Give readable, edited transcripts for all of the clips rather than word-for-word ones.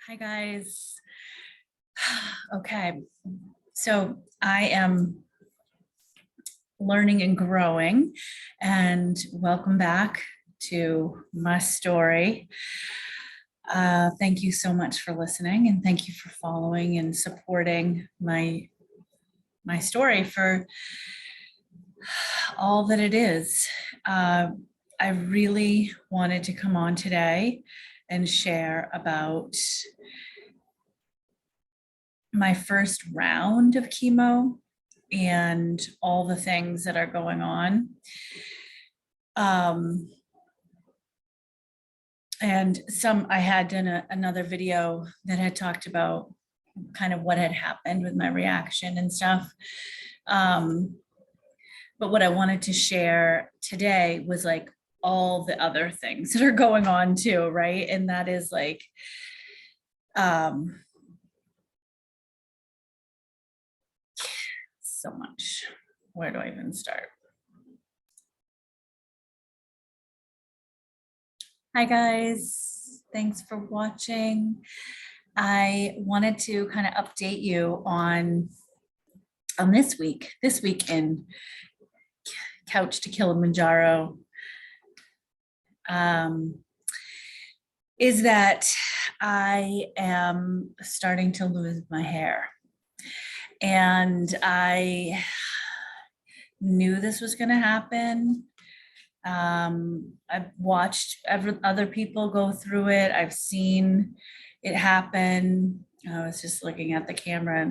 Hi guys. Okay, so I am learning and growing, and welcome back to my story. Thank you so much for listening, and thank you for following and supporting my story for all that it is. I really wanted to come on today and share about my first round of chemo and all the things that are going on. And I had done another video that had talked about kind of what had happened with my reaction and stuff. But what I wanted to share today was like all the other things that are going on too, right? And that is like, so much. Where do I even start? Hi guys, thanks for watching. I wanted to kind of update you on this week in Couch2Killimanjaro, is that I am starting to lose my hair. And I knew this was going to happen. I've watched other people go through it. I've seen it happen. I was just looking at the camera,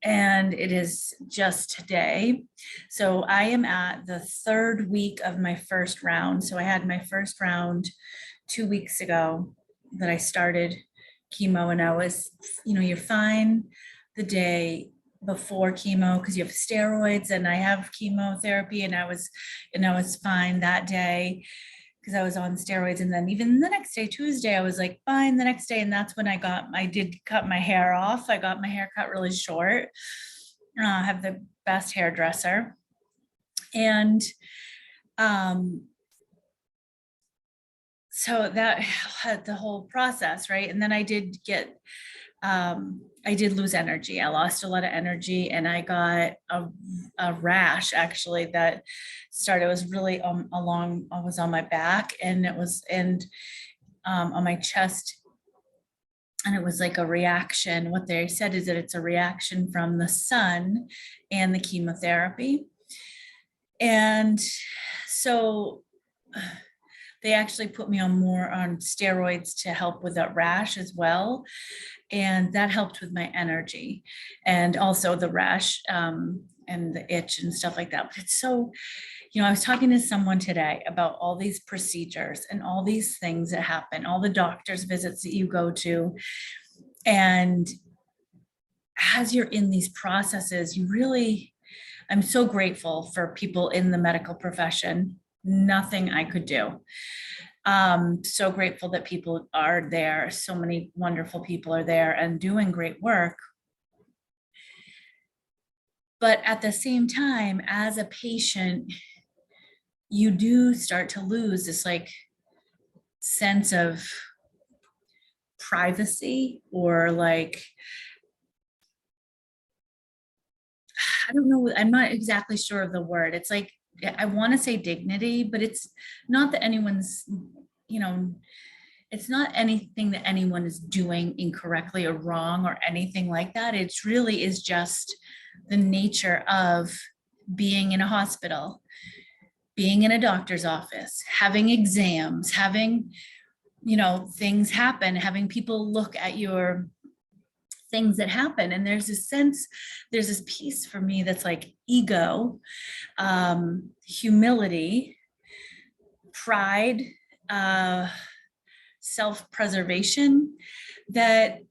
and it is just today. So I am at the third week of my first round. So I had my first round 2 weeks ago that I started chemo, and I was, you're fine the day before chemo because you have steroids, and I have chemotherapy, and I was fine that day because I was on steroids. And then even the next day, Tuesday, I was like fine the next day. And that's when I did cut my hair off. I got my hair cut really short. I have the best hairdresser. And so that had the whole process, right? And then I did lose energy. I lost a lot of energy, and I got a rash actually that started. It was really I was on my back, and it was on my chest, and it was like a reaction. What they said is that it's a reaction from the sun and the chemotherapy. And so they actually put me on steroids to help with that rash as well. And that helped with my energy and also the rash and the itch and stuff like that. But it's so, I was talking to someone today about all these procedures and all these things that happen, all the doctor's visits that you go to. And as you're in these processes, I'm so grateful for people in the medical profession. Nothing I could do. So grateful that people are there. So many wonderful people are there and doing great work. But at the same time, as a patient, you do start to lose this like sense of privacy, or like, I don't know, I'm not exactly sure of the word. It's like, I want to say dignity, but it's not that anyone's, it's not anything that anyone is doing incorrectly or wrong or anything like that. It really is just the nature of being in a hospital, being in a doctor's office, having exams, having, things happen, having people look at your things that happen. And there's this piece for me that's like ego, humility, pride, self-preservation that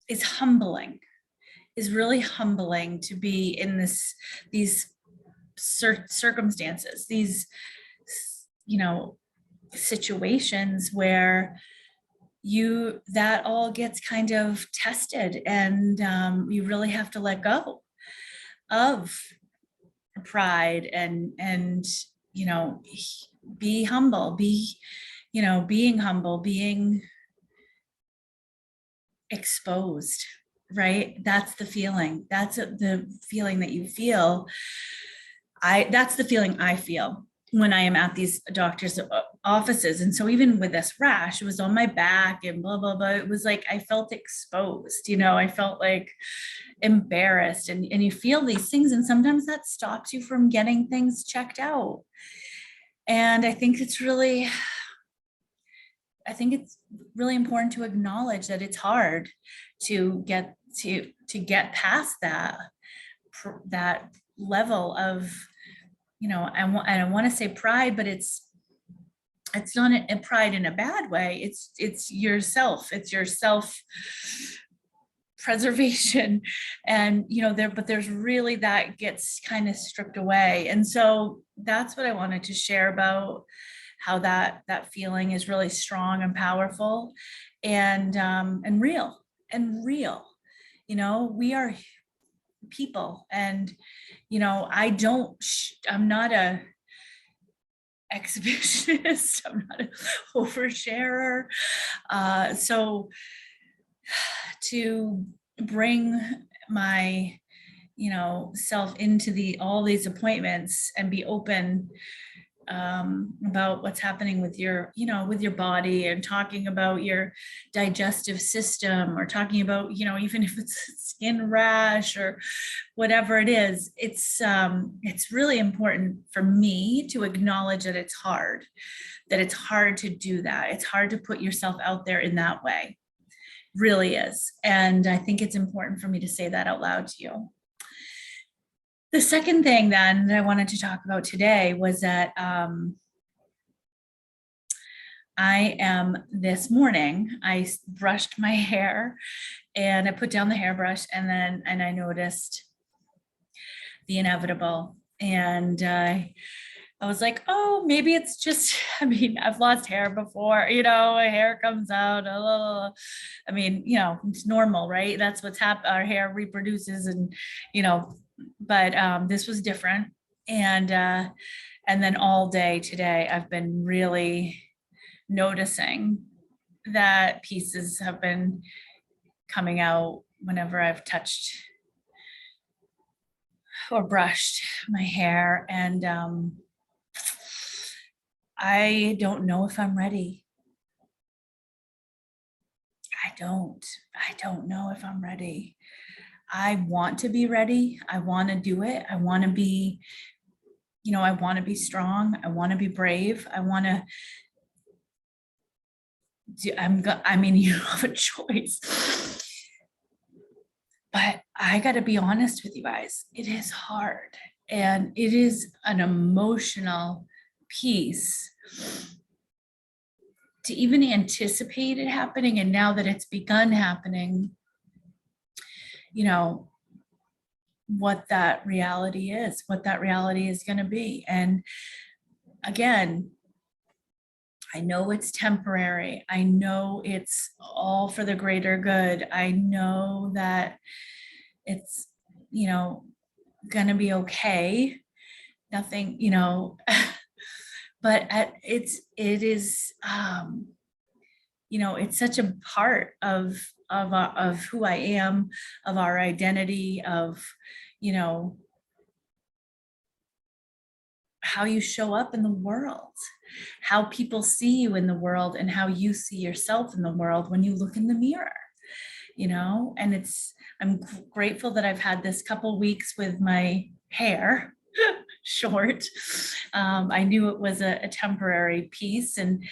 is really humbling to be in these circumstances, these, situations where that all gets kind of tested, and you really have to let go of pride and be humble, being humble, being exposed, right? That's the feeling. That's the feeling that you feel. That's the feeling I feel when I am at these doctors' offices. And so even with this rash, it was on my back and blah, blah, blah. It was like, I felt exposed, I felt like embarrassed, and you feel these things. And sometimes that stops you from getting things checked out. And I think it's really important to acknowledge that it's hard to get past that level of, I don't want to say pride, but it's not a pride in a bad way. It's yourself. It's your self preservation. And, but there's really, that gets kind of stripped away. And so that's what I wanted to share about how that feeling is really strong and powerful and real. We are people, and I'm not a exhibitionist. I'm not an oversharer. So to bring my self into all these appointments and be open about what's happening with your body, and talking about your digestive system, or talking about even if it's skin rash or whatever it is, it's really important for me to acknowledge that it's hard to do that. It's hard to put yourself out there in that way. Really is. And I think it's important for me to say that out loud to you. The second thing then that I wanted to talk about today was that this morning, I brushed my hair and I put down the hairbrush, and I noticed the inevitable. And I was like, oh, maybe it's just, I've lost hair before, my hair comes out. It's normal, right? That's what's happened. Our hair reproduces, and, but this was different. And then all day today, I've been really noticing that pieces have been coming out whenever I've touched or brushed my hair. And I don't know if I'm ready. I don't know if I'm ready. I want to be ready. I want to do it. I want to be, I want to be strong. I want to be brave. I want to do, you don't have a choice. But I got to be honest with you guys. It is hard. And it is an emotional piece to even anticipate it happening. And now that it's begun happening, what that reality is going to be. And again, I know it's temporary. I know it's all for the greater good. I know that it's, going to be okay. Nothing, but it is, it's such a part of who I am, of our identity, of, how you show up in the world, how people see you in the world, and how you see yourself in the world when you look in the mirror, and I'm grateful that I've had this couple weeks with my hair short. I knew it was a temporary piece, and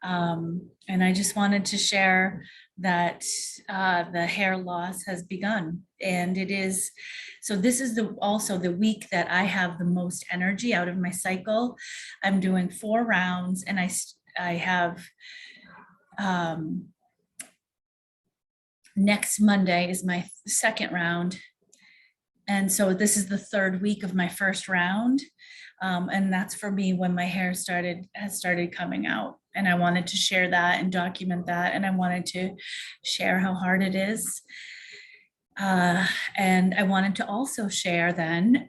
I just wanted to share that the hair loss has begun, and it is. So this is also the week that I have the most energy out of my cycle. I'm doing 4 rounds, and I have next Monday is my second round. And so this is the 3rd week of my first round. And that's for me when my hair has started coming out. And I wanted to share that and document that. And I wanted to share how hard it is. And I wanted to also share then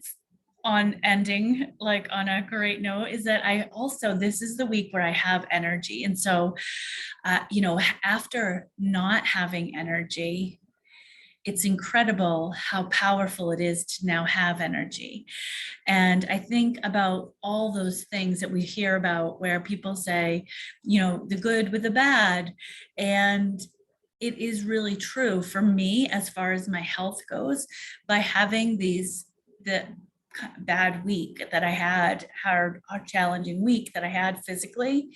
on ending like on a great note is that this is the week where I have energy. And so, after not having energy, it's incredible how powerful it is to now have energy. And I think about all those things that we hear about where people say, the good with the bad. And it is really true for me as far as my health goes. By having the bad week that I had, hard, challenging week that I had physically,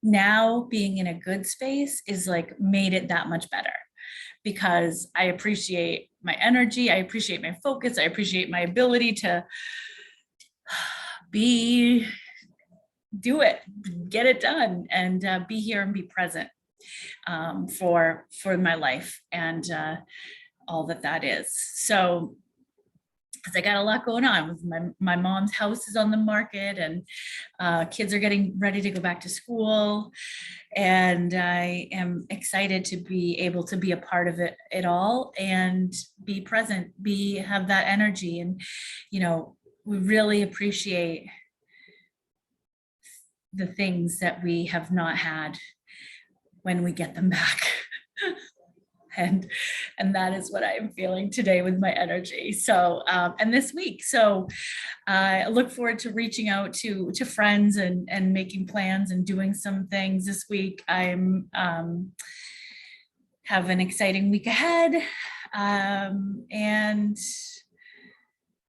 now being in a good space is like made it that much better, because I appreciate my energy, I appreciate my focus, I appreciate my ability to do it, get it done, and be here and be present for my life and all that is. So, because I got a lot going on with my mom's house is on the market, and kids are getting ready to go back to school. And I am excited to be able to be a part of it all and be present, have that energy. And, we really appreciate the things that we have not had when we get them back. And that is what I am feeling today with my energy. So, and this week. So I look forward to reaching out to friends and making plans and doing some things this week. I'm have an exciting week ahead, and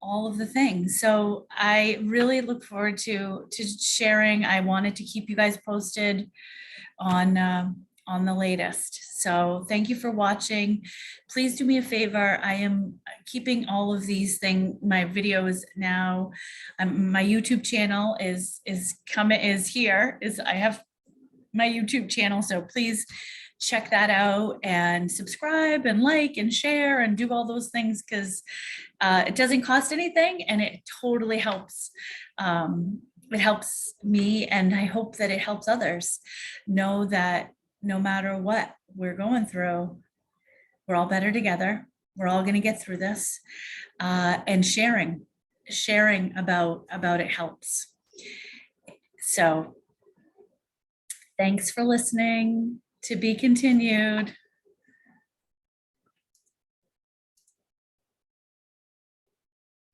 all of the things. So I really look forward to sharing. I wanted to keep you guys posted on the latest. So thank you for watching. Please do me a favor. I am keeping all of these my videos now. My YouTube channel I have my YouTube channel. So please check that out and subscribe and like and share and do all those things, because it doesn't cost anything and it totally helps. It helps me, and I hope that it helps others know that no matter what we're going through, we're all better together. We're all going to get through this, and sharing about it helps. So thanks for listening. To be continued.